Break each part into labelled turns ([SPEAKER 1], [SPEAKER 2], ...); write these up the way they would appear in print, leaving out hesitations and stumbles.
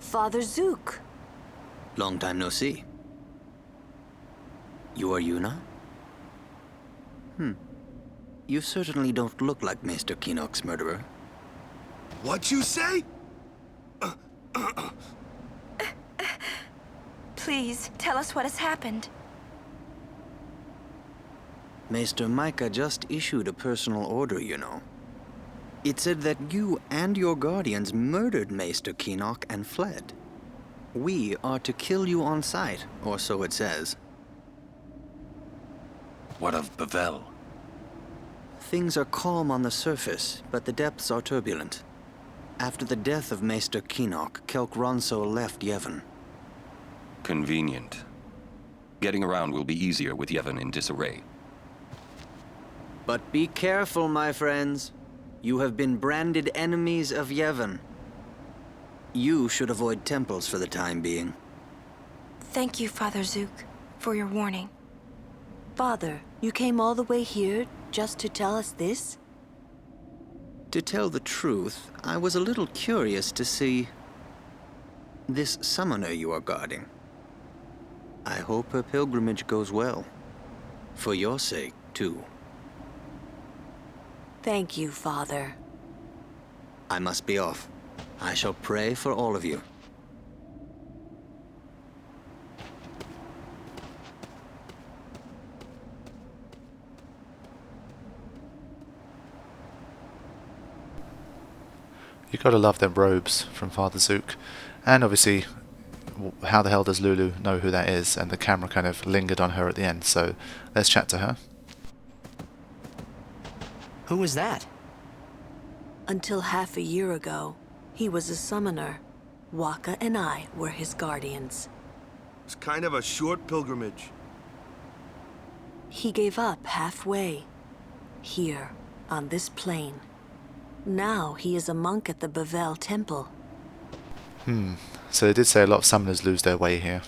[SPEAKER 1] Father Zuke.
[SPEAKER 2] Long time no see. You are Yuna? You certainly don't look like Maester Keenock's murderer.
[SPEAKER 3] What you say?
[SPEAKER 1] Please, tell us what has happened.
[SPEAKER 2] Maester Micah just issued a personal order, you know. It said that you and your guardians murdered Maester Keenock and fled. We are to kill you on sight, or so it says.
[SPEAKER 3] What of Bevel?
[SPEAKER 2] Things are calm on the surface, but the depths are turbulent. After the death of Maester Keenock, Kelk Ronso left Yevon.
[SPEAKER 4] Convenient. Getting around will be easier with Yevon in disarray.
[SPEAKER 2] But be careful, my friends. You have been branded enemies of Yevon. You should avoid temples for the time being.
[SPEAKER 1] Thank you, Father Zuke, for your warning.
[SPEAKER 5] Father, you came all the way here just to tell us this?
[SPEAKER 2] To tell the truth, I was a little curious to see this summoner you are guarding. I hope her pilgrimage goes well. For your sake, too.
[SPEAKER 5] Thank you, Father.
[SPEAKER 2] I must be off. I shall pray for all of you.
[SPEAKER 6] You gotta love them robes from Father Zuke. And obviously, how the hell does Lulu know who that is? And the camera kind of lingered on her at the end, so let's chat to her.
[SPEAKER 7] Who was that?
[SPEAKER 5] Until half a year ago, he was a summoner. Waka and I were his guardians.
[SPEAKER 3] It's kind of a short pilgrimage.
[SPEAKER 5] He gave up halfway. Here, on this plane. Now he is a monk at the Bevel Temple.
[SPEAKER 6] So they did say a lot of summoners lose their way here.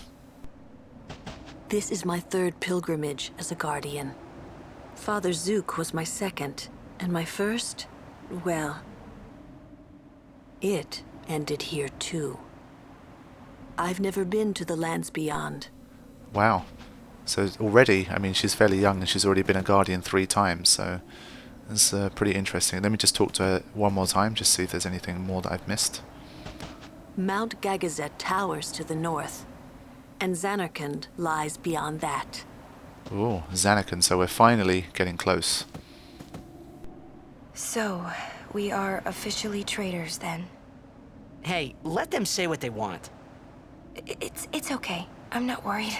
[SPEAKER 5] This is my third pilgrimage as a guardian. Father Zuke was my second, and my first, well, it ended here too. I've never been to the lands beyond.
[SPEAKER 6] Wow. So already, I mean, she's fairly young and she's already been a guardian 3 times, so it's pretty interesting. Let me just talk to her one more time, just see if there's anything more that I've missed.
[SPEAKER 5] Mount Gagazet towers to the north, and Zanarkand lies beyond that.
[SPEAKER 6] Ooh, Zanarkand, so we're finally getting close.
[SPEAKER 1] So, we are officially traitors then.
[SPEAKER 7] Hey, let them say what they want.
[SPEAKER 1] It's okay. I'm not worried.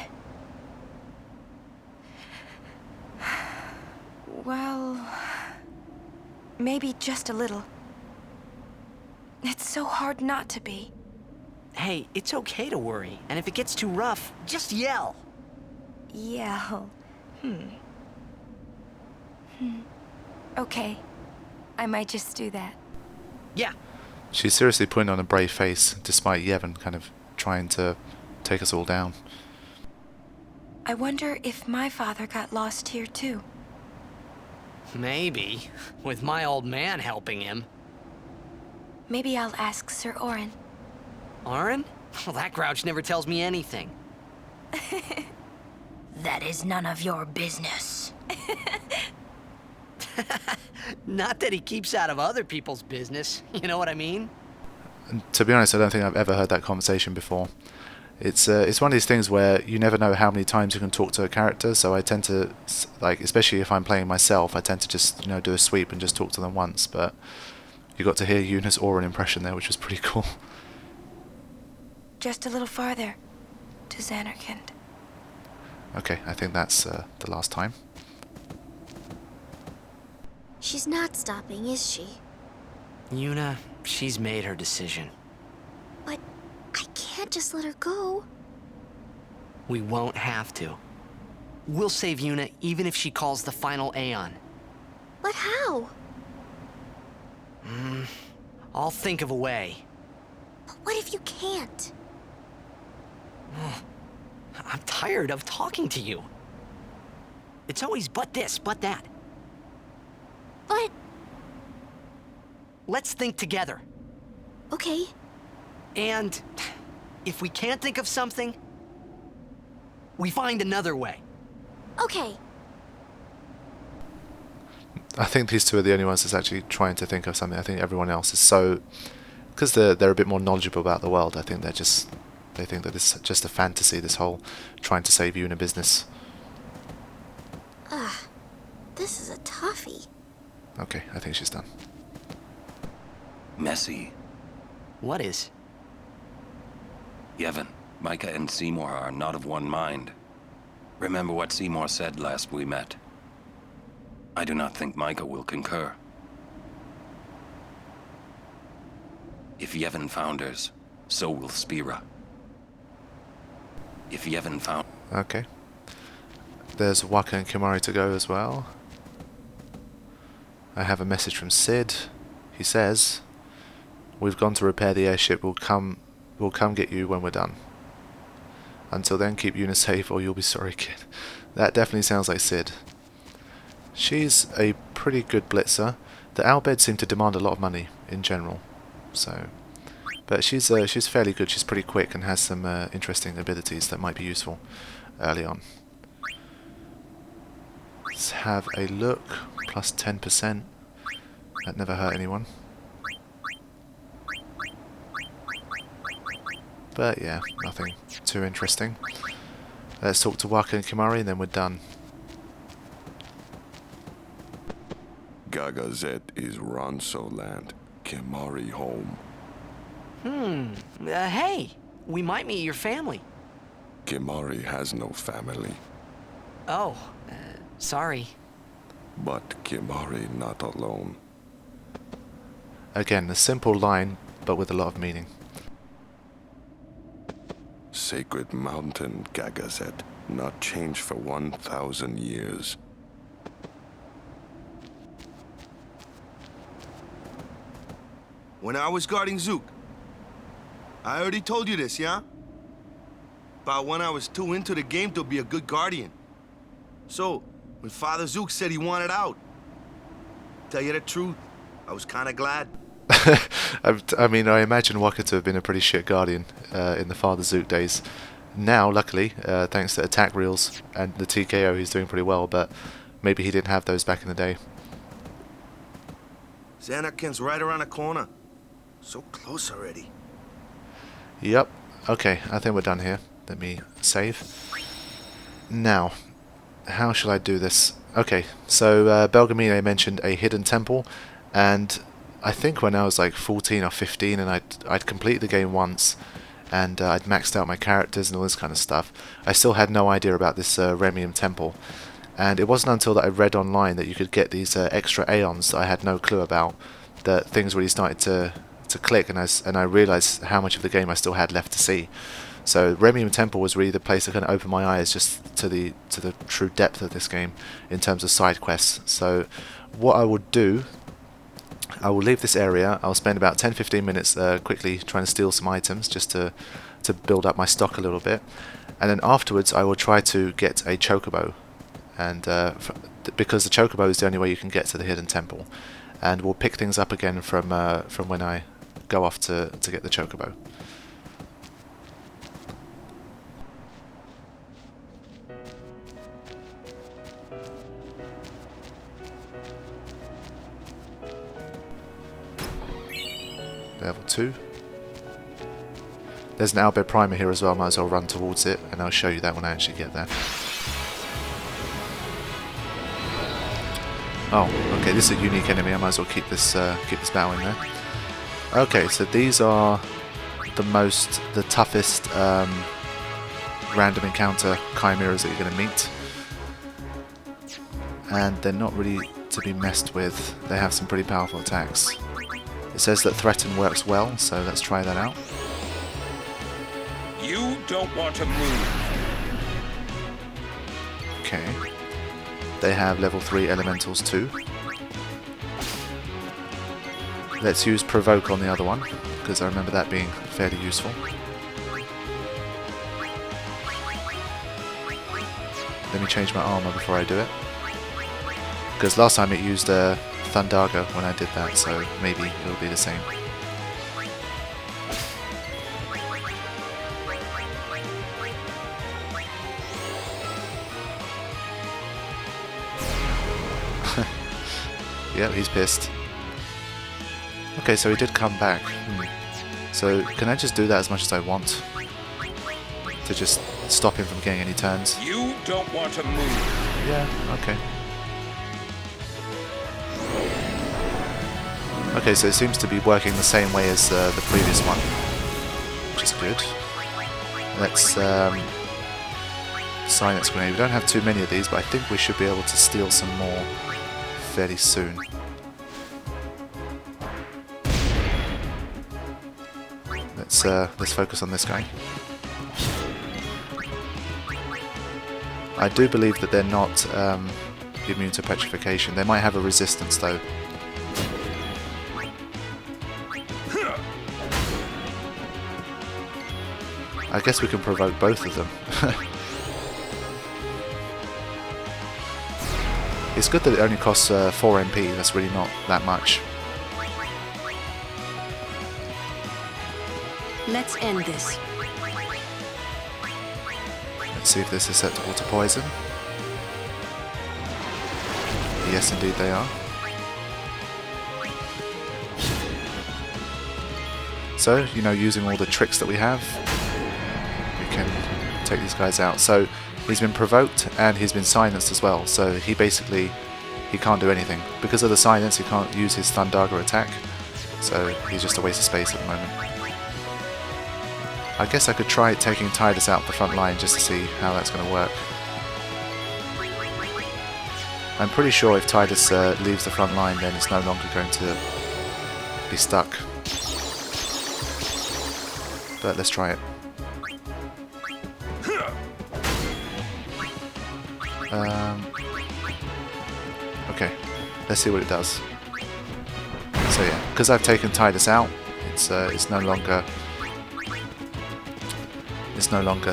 [SPEAKER 1] Well, maybe just a little. It's so hard not to be.
[SPEAKER 7] Hey, it's okay to worry, and if it gets too rough, just yell.
[SPEAKER 1] Yell. Okay. I might just do that.
[SPEAKER 7] Yeah.
[SPEAKER 6] She's seriously putting on a brave face, despite Yevon kind of trying to take us all down.
[SPEAKER 1] I wonder if my father got lost here too.
[SPEAKER 7] Maybe, with my old man helping him.
[SPEAKER 1] Maybe I'll ask Sir Orin.
[SPEAKER 7] Orin? Well, that grouch never tells me anything.
[SPEAKER 1] That is none of your business.
[SPEAKER 7] Not that he keeps out of other people's business, you know what I mean?
[SPEAKER 6] And to be honest, I don't think I've ever heard that conversation before. It's one of these things where you never know how many times you can talk to a character, so I tend to, like, especially if I'm playing myself, I tend to just, do a sweep and just talk to them once, but you got to hear Yuna's Orin impression there, which was pretty cool.
[SPEAKER 1] Just a little farther. To Zanarkand.
[SPEAKER 6] Okay, I think that's the last time.
[SPEAKER 8] She's not stopping, is she?
[SPEAKER 7] Yuna, she's made her decision.
[SPEAKER 8] But I can't just let her go.
[SPEAKER 7] We won't have to. We'll save Yuna even if she calls the final Aeon.
[SPEAKER 8] But how?
[SPEAKER 7] I'll think of a way.
[SPEAKER 8] But what if you can't?
[SPEAKER 7] I'm tired of talking to you. It's always but this, but that.
[SPEAKER 8] But...
[SPEAKER 7] Let's think together.
[SPEAKER 8] Okay.
[SPEAKER 7] And If we can't think of something, we find another way.
[SPEAKER 8] Okay.
[SPEAKER 6] I think these two are the only ones that's actually trying to think of something. I think everyone else is so... Because they're a bit more knowledgeable about the world, I think they think that it's just a fantasy, this whole trying to save you in a business.
[SPEAKER 8] Ugh. This is a toughie.
[SPEAKER 6] Okay, I think she's done.
[SPEAKER 4] Messy.
[SPEAKER 7] What is?
[SPEAKER 4] Yevon, Micah and Seymour are not of one mind. Remember what Seymour said last we met. I do not think Micah will concur. If Yevon founders, so will Spira. If Yevon found...
[SPEAKER 6] Okay. There's Waka and Kimari to go as well. I have a message from Sid. He says, "We've gone to repair the airship. We'll come get you when we're done. Until then, keep Una safe or you'll be sorry, kid." That definitely sounds like Sid. She's a pretty good blitzer. The Albed seem to demand a lot of money in general, so... But she's fairly good. She's pretty quick and has some interesting abilities that might be useful early on. Let's have a look. Plus 10%. That never hurt anyone. But yeah, nothing too interesting. Let's talk to Waka and Kimari and then we're done.
[SPEAKER 9] Gagazet is Ronso land. Kimari home.
[SPEAKER 7] Hey, we might meet your family.
[SPEAKER 9] Kimari has no family.
[SPEAKER 7] Oh, sorry.
[SPEAKER 9] But Kimari not alone.
[SPEAKER 6] Again, a simple line, but with a lot of meaning.
[SPEAKER 9] Sacred mountain, Gagazet. Not changed for 1,000 years.
[SPEAKER 3] When I was guarding Zuke, I already told you this, yeah? About when I was too into the game to be a good guardian. So, when Father Zuke said he wanted out, tell you the truth, I was kind of glad.
[SPEAKER 6] I mean, I imagine Waka to have been a pretty shit guardian in the Father Zuke days. Now, luckily, thanks to attack reels and the TKO, he's doing pretty well, but maybe he didn't have those back in the day.
[SPEAKER 3] Xanakin's right around the corner. So close already.
[SPEAKER 6] Yep. Okay, I think we're done here. Let me save. Now, how shall I do this? Okay, so Belgamine mentioned a hidden temple, and I think when I was like 14 or 15 and I'd completed the game once, and I'd maxed out my characters and all this kind of stuff, I still had no idea about this Remium temple. And it wasn't until that I read online that you could get these extra aeons that I had no clue about, that things really started to click, and I realised how much of the game I still had left to see. So Remium Temple was really the place that kind of opened my eyes just to the true depth of this game in terms of side quests. So what I would do, I will leave this area. I'll spend about 10-15 minutes quickly trying to steal some items just to build up my stock a little bit, and then afterwards I will try to get a Chocobo, and because the Chocobo is the only way you can get to the hidden temple, and we'll pick things up again from when I go off to get the Chocobo. Level 2. There's an Albed Primer here as well, might as well run towards it, and I'll show you that when I actually get there. Oh, okay, this is a unique enemy, I might as well keep this battle in there. Okay, so these are the toughest random encounter chimeras that you're going to meet. And they're not really to be messed with, they have some pretty powerful attacks. It says that Threaten works well, so let's try that out.
[SPEAKER 10] You don't want to move.
[SPEAKER 6] Okay. They have level 3 elementals too. Let's use Provoke on the other one, because I remember that being fairly useful. Let me change my armor before I do it, because last time it used Thundaga when I did that, so maybe it'll be the same. Yep, he's pissed. Okay, so he did come back. So can I just do that as much as I want? To just stop him from getting any turns?
[SPEAKER 10] You don't want to move.
[SPEAKER 6] Yeah, okay. Okay, so it seems to be working the same way as the previous one, which is good. Let's silence grenade. We don't have too many of these, but I think we should be able to steal some more fairly soon. Let's focus on this guy. I do believe that they're not immune to petrification. They might have a resistance though. I guess we can provoke both of them. It's good that it only costs 4 MP, that's really not that much.
[SPEAKER 5] Let's end this.
[SPEAKER 6] Let's see if they're susceptible to poison. Yes, indeed they are. So, you know, using all the tricks that we have, we can take these guys out. So, he's been provoked and he's been silenced as well. So, he can't do anything. Because of the silence, he can't use his Thundaga attack. So, he's just a waste of space at the moment. I guess I could try taking Titus out the front line just to see how that's going to work. I'm pretty sure if Titus leaves the front line, then it's no longer going to be stuck. But let's try it. Okay, let's see what it does. So yeah, because I've taken Titus out, it's no longer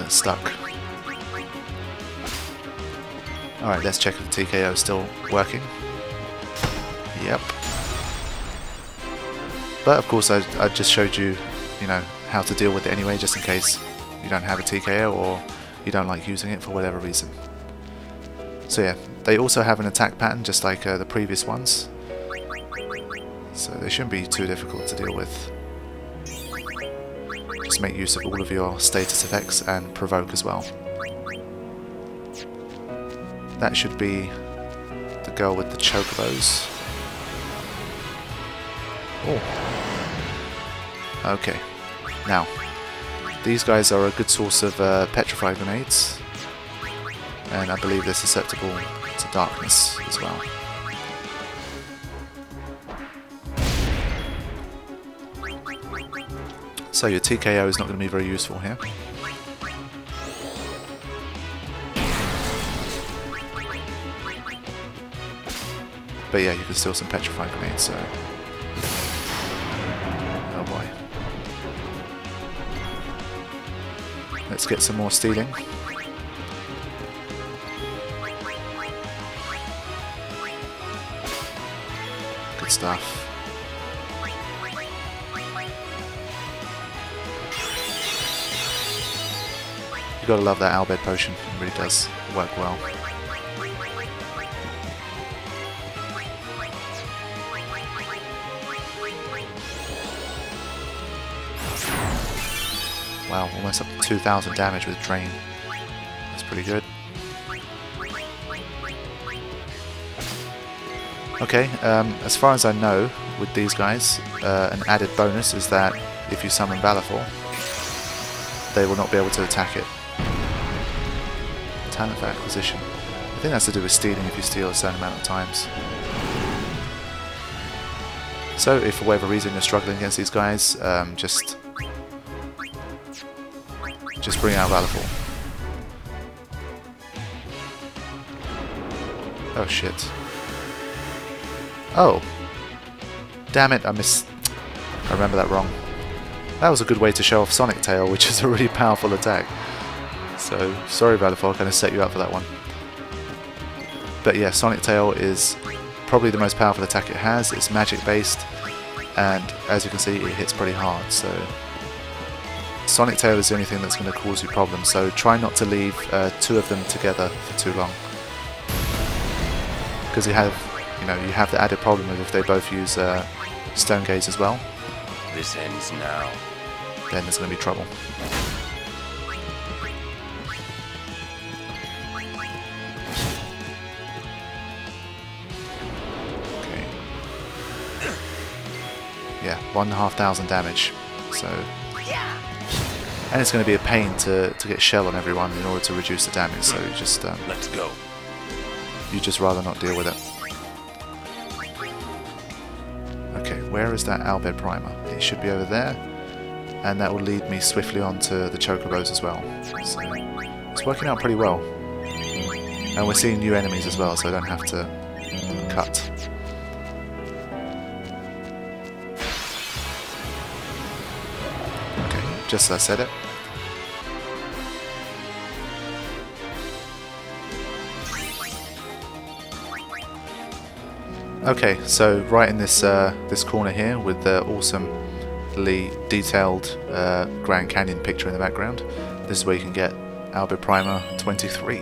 [SPEAKER 6] stuck. Alright, let's check if the TKO is still working. Yep. But of course I just showed you, you know, how to deal with it anyway, just in case you don't have a TKO or you don't like using it for whatever reason. So yeah, they also have an attack pattern just like the previous ones. So they shouldn't be too difficult to deal with. Just make use of all of your status effects and provoke as well. That should be the girl with the chocobos. Oh. Okay. Now, these guys are a good source of petrify grenades. And I believe they're susceptible to darkness as well. So your TKO is not going to be very useful here. But yeah, you can steal some petrifying grenades, so... Oh boy. Let's get some more stealing. Good stuff. You gotta love that Albed potion, it really does work well. Wow, almost up to 2,000 damage with Drain. That's pretty good. Okay, as far as I know, with these guys, an added bonus is that if you summon Valifor, they will not be able to attack it. Talent for acquisition. I think that's to do with stealing if you steal a certain amount of times. So, if for whatever reason you're struggling against these guys, just bring out Valifor. Oh shit. Oh. Damn it, I remember that wrong. That was a good way to show off Sonic Tail, which is a really powerful attack. So, sorry Valifor, I kind of set you up for that one. But yeah, Sonic Tail is probably the most powerful attack it has. It's magic based, and as you can see, it hits pretty hard. So, Sonic Tail is the only thing that's going to cause you problems. So, try not to leave two of them together for too long, because you have you know, you have the added problem of if they both use stone gaze as well,
[SPEAKER 4] This ends now.
[SPEAKER 6] then there's going to be trouble. Okay. Yeah, 1,500 damage. So, and it's going to be a pain to get shell on everyone in order to reduce the damage. So you just
[SPEAKER 4] Let's go.
[SPEAKER 6] you just rather not deal with it. Okay, where is that Albed primer? It should be over there, and that will lead me swiftly on to the Chocobos as well. So it's working out pretty well, and we're seeing new enemies as well, so I don't have to cut. Okay, just as I said it. Okay, so right in this this corner here with the awesomely detailed Grand Canyon picture in the background, this is where you can get Albert Primer 23.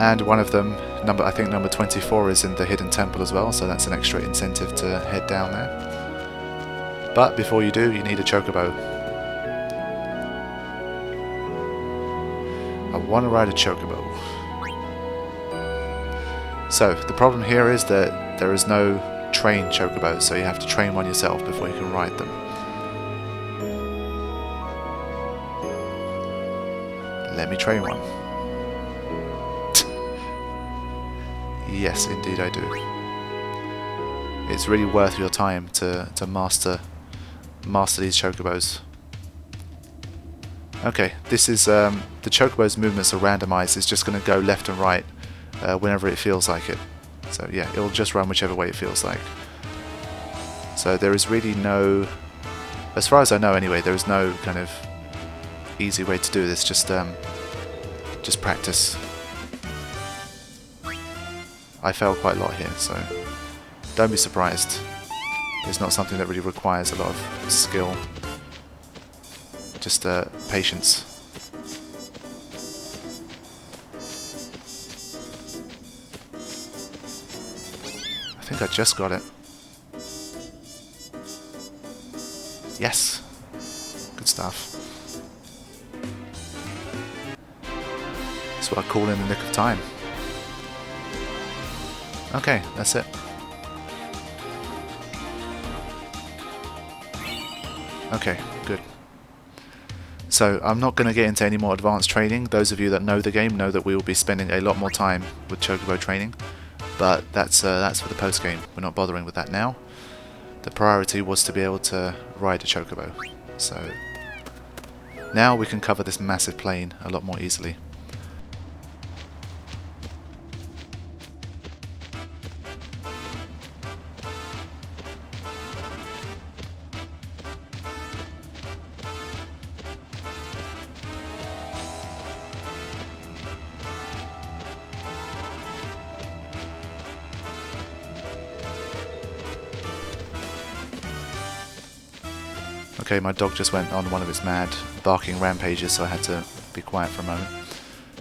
[SPEAKER 6] And one of them, I think number 24, is in the Hidden Temple as well, so that's an extra incentive to head down there. But before you do, you need a Chocobo. I want to ride a Chocobo. So, the problem here is that there is no trained Chocobos, so you have to train one yourself before you can ride them. Let me train one. Yes, indeed I do. It's really worth your time to master these Chocobos. Okay, this is the Chocobo's movements are randomized. It's just going to go left and right whenever it feels like it. So yeah, it'll just run whichever way it feels like. So there is really no, as far as I know anyway, there is no kind of easy way to do this. Just practice. I failed quite a lot here, so don't be surprised. It's not something that really requires a lot of skill. Just patience. I think I just got it. Yes. Good stuff. That's what I call in the nick of time. Okay, that's it. Okay, good. So I'm not going to get into any more advanced training. Those of you that know the game know that we will be spending a lot more time with Chocobo training. But that's for the post-game. We're not bothering with that now. The priority was to be able to ride a Chocobo. So now we can cover this massive plain a lot more easily. Okay, my dog just went on one of its mad barking rampages, so I had to be quiet for a moment.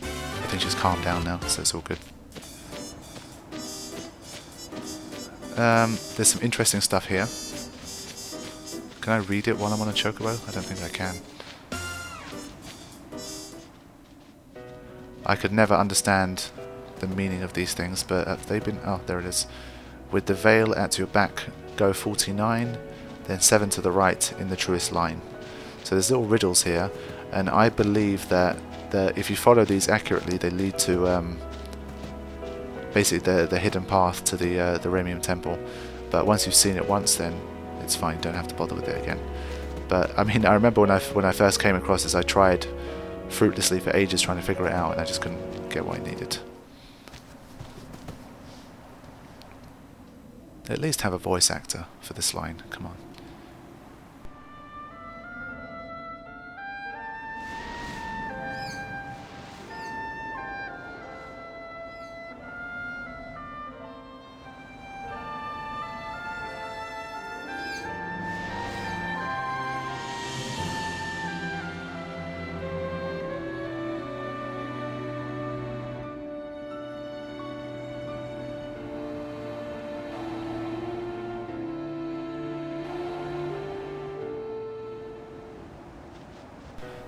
[SPEAKER 6] I think she's calmed down now, so it's all good. There's some interesting stuff here. Can I read it while I'm on a Chocobo? I don't think I can. I could never understand the meaning of these things, but they've been... Oh, there it is. With the veil at your back, go 49... then 7 to the right in the truest line. So there's little riddles here, and I believe that if you follow these accurately, they lead to basically the hidden path to the Remium temple. But once you've seen it once, then it's fine. You don't have to bother with it again. But I mean, I remember when I first came across this, I tried fruitlessly for ages trying to figure it out, and I just couldn't get what I needed. At least have a voice actor for this line. Come on.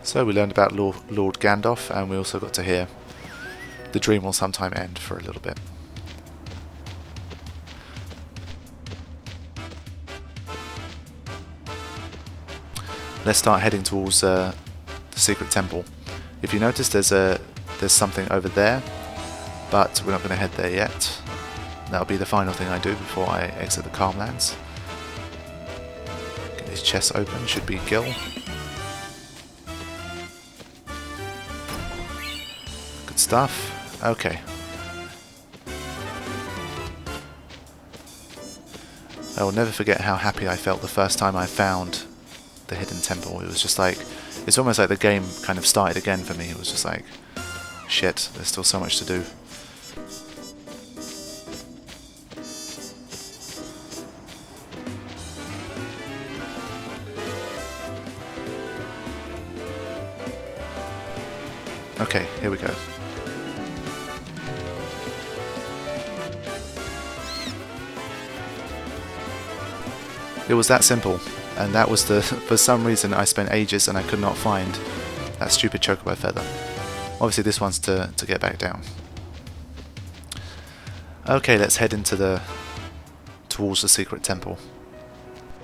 [SPEAKER 6] So we learned about Lord Gandalf, and we also got to hear the dream will sometime end for a little bit. Let's start heading towards the secret temple. If you notice, there's something over there, but we're not going to head there yet. That'll be the final thing I do before I exit the CalmLands. Get these chests open. Should be Gil. Good stuff. Okay. I will never forget how happy I felt the first time I found the hidden temple. It was just like, it's almost like the game kind of started again for me. It was just like, shit, there's still so much to do. Okay, here we go. It was that simple, and that was the, for some reason I spent ages and I could not find that stupid Chocobo feather. Obviously this one's to get back down. Okay, let's head into towards the secret temple.